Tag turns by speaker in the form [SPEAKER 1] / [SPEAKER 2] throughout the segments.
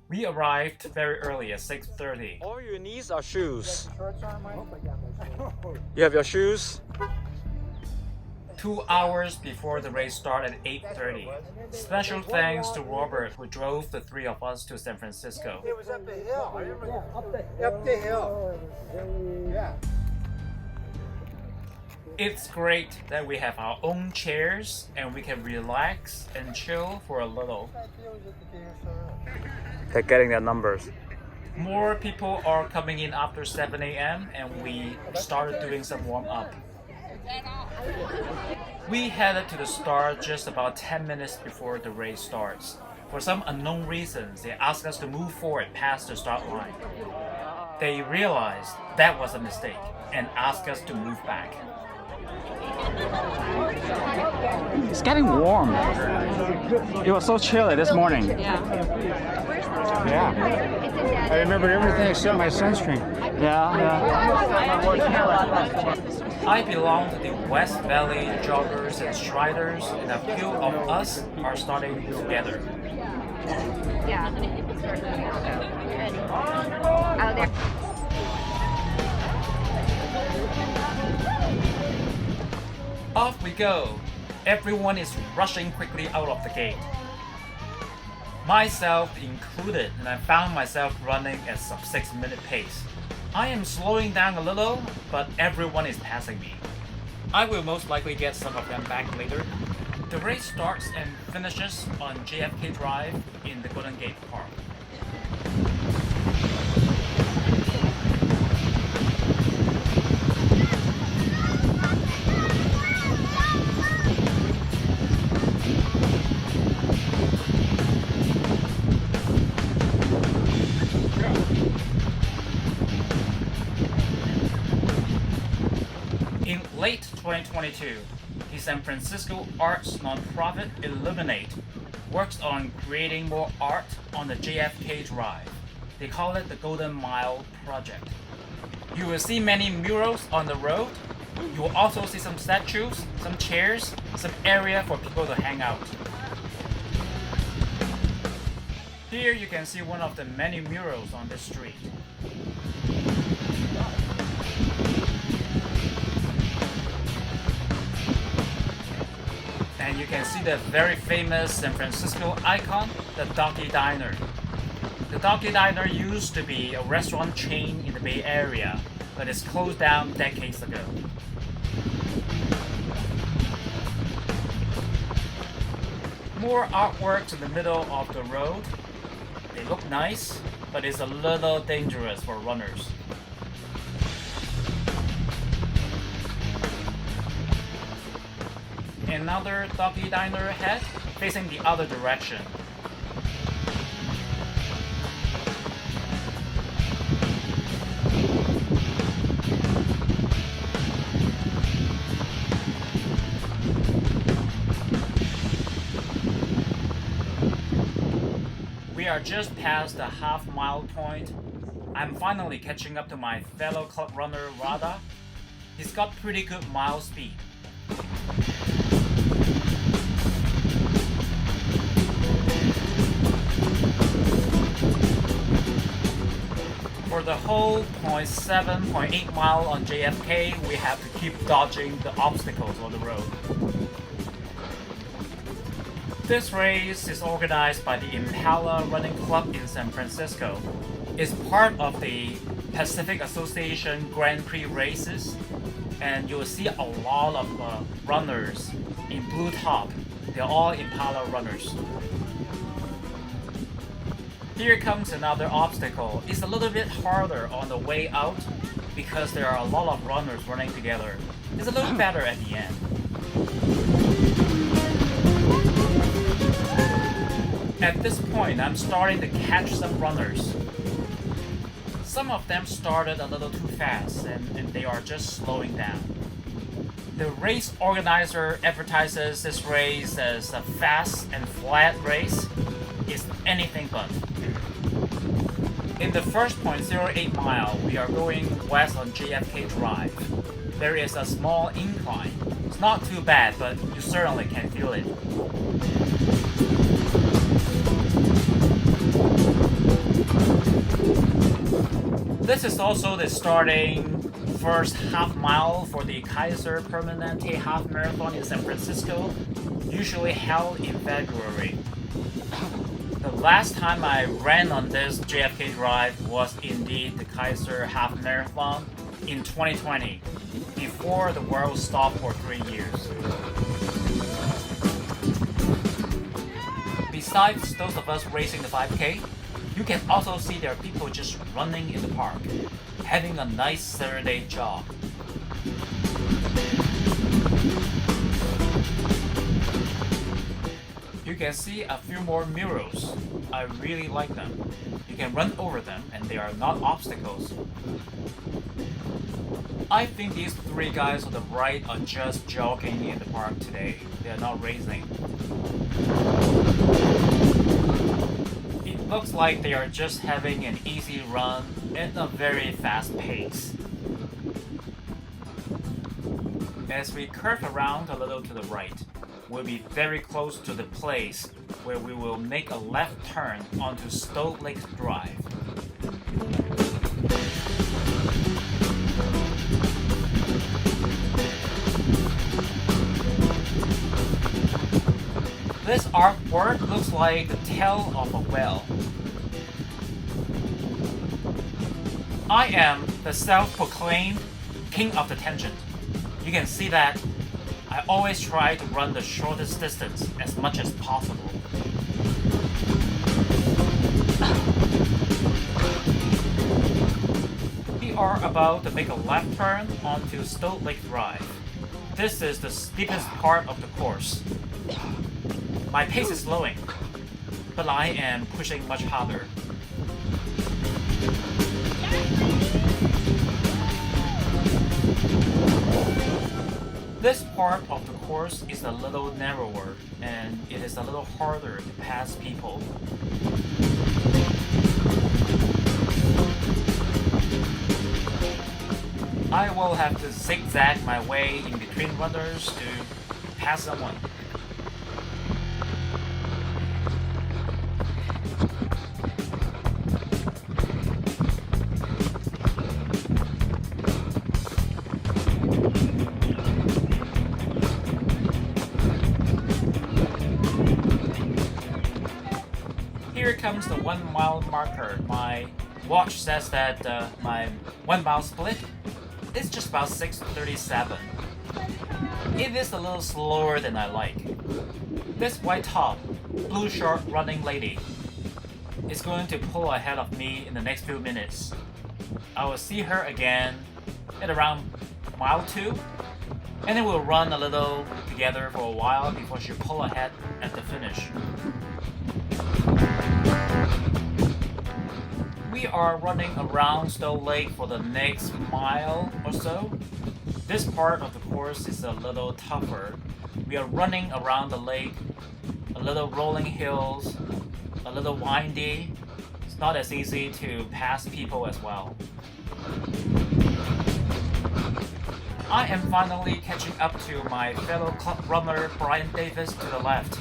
[SPEAKER 1] We arrived very early at 6:30.
[SPEAKER 2] All you need are shoes. You have your shoes?
[SPEAKER 1] 2 hours before the race started at 8:30. Special thanks to Robert who drove the three of us to San Francisco.
[SPEAKER 3] It was up the hill. Up the hill. Yeah.
[SPEAKER 1] It's great that we have our own chairs and we can relax and chill for a little.
[SPEAKER 2] They're getting their numbers.
[SPEAKER 1] More people are coming in after 7 a.m. and we started doing some warm-up. We headed to the start just about 10 minutes before the race starts. For some unknown reasons, they asked us to move forward past the start line. They realized that was a mistake and asked us to move back.
[SPEAKER 2] It's getting warm. It was so chilly this morning.
[SPEAKER 4] Yeah. I remembered everything except my sunscreen.
[SPEAKER 2] Yeah.
[SPEAKER 1] I belong to the West Valley Joggers and Striders, and a few of us are starting together. Off we go. Everyone is rushing quickly out of the gate. Myself included, and I found myself running at sub 6-minute pace. I am slowing down a little, but everyone is passing me. I will most likely get some of them back later. The race starts and finishes on JFK Drive in the Golden Gate Park. In late 2022, the San Francisco arts nonprofit Illuminate works on creating more art on the JFK Drive. They call it the Golden Mile Project. You will see many murals on the road. You will also see some statues, some chairs, some area for people to hang out. Here you can see one of the many murals on this street. And you can see the very famous San Francisco icon, the Doggy Diner. The Doggy Diner used to be a restaurant chain in the Bay Area, but it's closed down decades ago. More artworks in the middle of the road. They look nice, but it's a little dangerous for runners. Another Doggy Diner ahead, facing the other direction. We are just past the half-mile point. I'm finally catching up to my fellow club runner Rada. He's got pretty good mile speed. For the whole 0.7-0.8 mile on JFK, we have to keep dodging the obstacles on the road. This race is organized by the Impala Running Club in San Francisco. It's part of the Pacific Association Grand Prix races, and you'll see a lot of runners in blue top. They're all Impala runners. Here comes another obstacle. It's a little bit harder on the way out because there are a lot of runners running together. It's a little better at the end. At this point, I'm starting to catch some runners. Some of them started a little too fast and they are just slowing down. The race organizer advertises this race as a fast and flat race. It's anything but. In the first 0.08 mile, we are going west on JFK Drive. there is a small incline. It's not too bad, but you certainly can feel it. This is also the starting first half mile for the Kaiser Permanente Half Marathon in San Francisco, usually held in February. The last time I ran on this JFK Drive was indeed the Kaiser Half Marathon in 2020, before the world stopped for 3 years. Besides those of us racing the 5K, you can also see there are people just running in the park, having a nice Saturday jog. You can see a few more murals. I really like them. You can run over them and they are not obstacles. I think these three guys on the right are just jogging in the park today. They are not racing. It looks like they are just having an easy run at a very fast pace. As we curve around a little to the right, we'll be very close to the place where we will make a left turn onto Stow Lake Drive. This artwork looks like the tail of a whale. I am the self-proclaimed king of the tangent. You can see that I always try to run the shortest distance as much as possible. We are about to make a left turn onto Stow Lake Drive. This is the steepest part of the course. My pace is slowing, but I am pushing much harder. This part of the course is a little narrower and it is a little harder to pass people. I will have to zigzag my way in between runners to pass someone. Here comes the 1 mile marker. My watch says that my 1 mile split is just about 6:37. It is a little slower than I like. This white top, blue short running lady is going to pull ahead of me in the next few minutes. I will see her again at around mile 2, and then we'll run a little together for a while before she pull ahead at the finish. We are running around Stow Lake for the next mile or so. This part of the course is a little tougher. We are running around the lake, a little rolling hills, a little windy. It's not as easy to pass people as well. I am finally catching up to my fellow club runner Brian Davis to the left.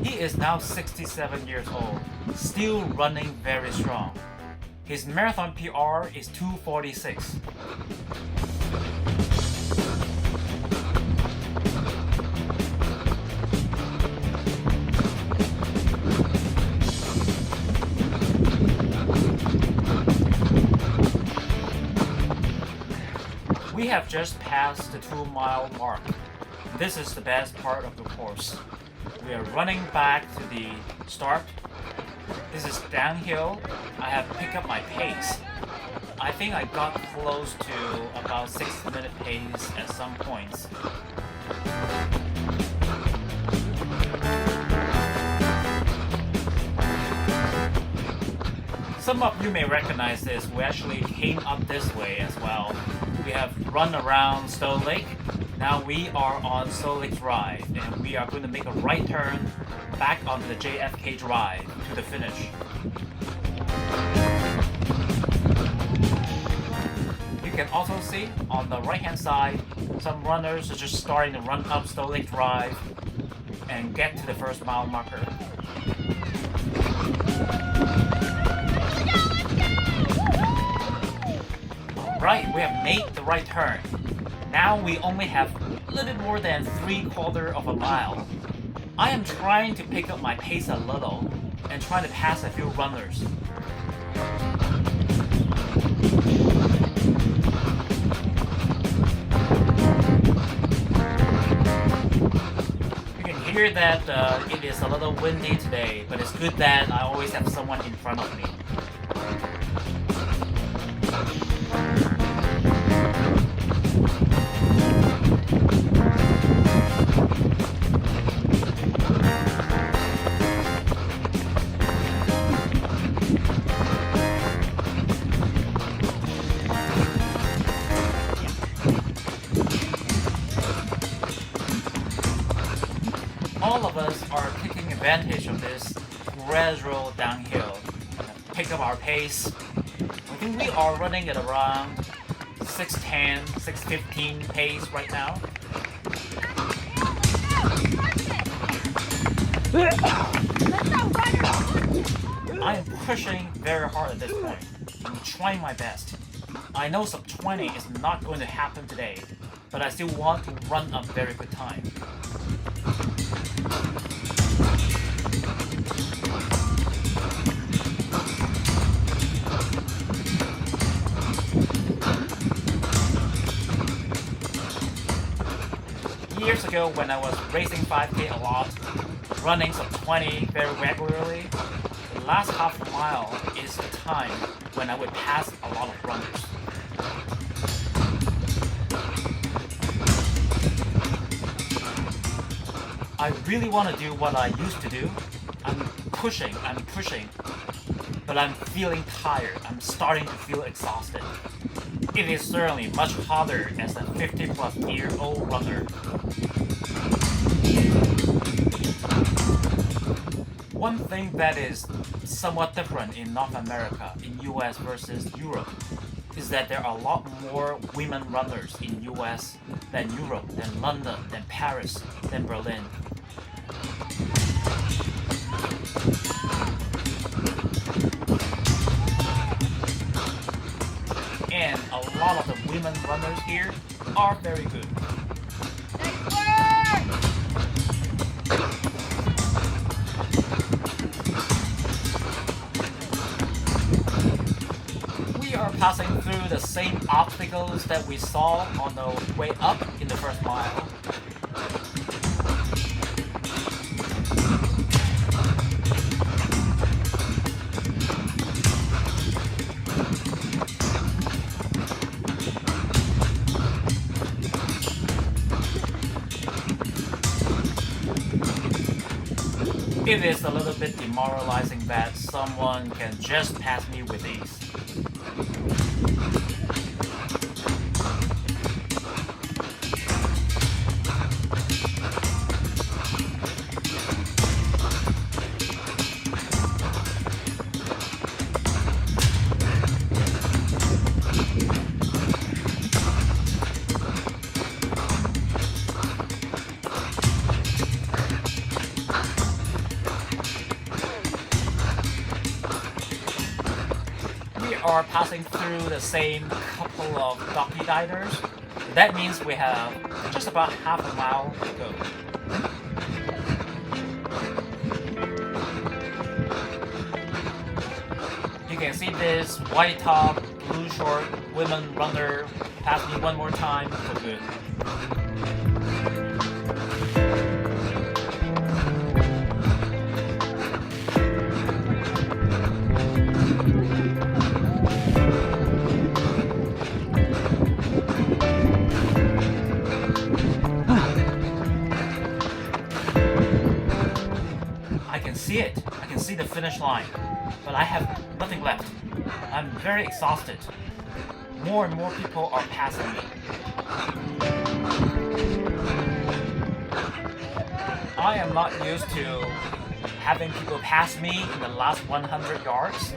[SPEAKER 1] He is now 67 years old, still running very strong. His marathon PR is 2:46. We have just passed the 2 mile mark. This is the best part of the course. We are running back to the start. This is downhill. I have picked up my pace. I think I got close to about 6-minute pace at some points. Some of you may recognize this. We actually came up this way as well. We have run around Stow Lake. Now we are on Stow Lake Drive, and we are going to make a right turn back onto the JFK Drive to the finish. You can also see on the right hand side, some runners are just starting to run up Stow Lake Drive and get to the first mile marker. Alright, we have made the right turn. Now we only have a little bit more than 3/4 of a mile. I am trying to pick up my pace a little and trying to pass a few runners. You can hear that it is a little windy today, but it's good that I always have someone in front of me. All of us are taking advantage of this gradual downhill. Pick up our pace. I think we are running at around 6:10, 6:15 pace right now. I am pushing very hard at this point. I'm trying my best. I know sub 20 is not going to happen today, but I still want to run a very good time. Years ago, when I was racing 5K a lot, running sub 20 very regularly, the last half a mile is the time when I would pass a lot of runners. I really want to do what I used to do. I'm pushing, but I'm feeling tired. I'm starting to feel exhausted. It is certainly much harder as a 50-plus-year-old runner. One thing that is somewhat different in North America, in US versus Europe, is that there are a lot more women runners in US than Europe, than London, than Paris, than Berlin. And a lot of the women runners here are very good. We are passing through the same obstacles that we saw on the way up in the first mile. It is a little bit demoralizing that someone can just pass me with ease. Are passing through the same couple of donkey diners. That means we have just about half a mile to go. You can see this white top, blue short women runner pass me one more time for good. See it. I can see the finish line, but I have nothing left. I'm very exhausted. More and more people are passing me. I am not used to having people pass me in the last 100 yards.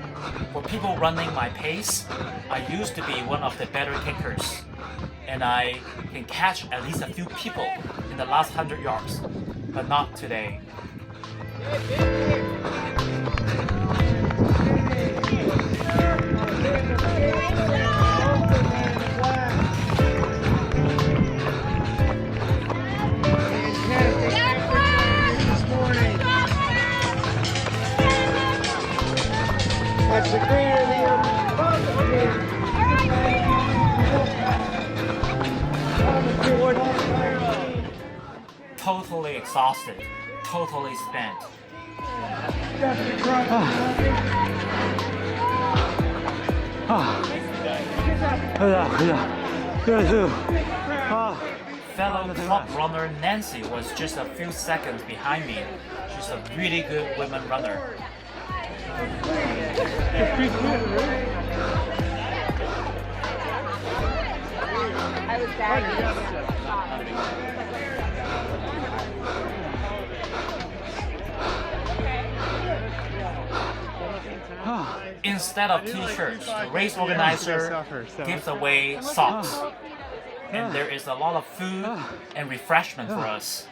[SPEAKER 1] For people running my pace, I used to be one of the better kickers, and I can catch at least a few people in the last 100 yards, but not today.
[SPEAKER 3] That's the greater than
[SPEAKER 1] Totally exhausted, totally spent. Fellow club runner Nancy was just a few seconds behind me. She's a really good women runner.
[SPEAKER 5] I was bagging.
[SPEAKER 1] Instead of t-shirts, the race organizer gives away socks. And there is a lot of food and refreshment for us.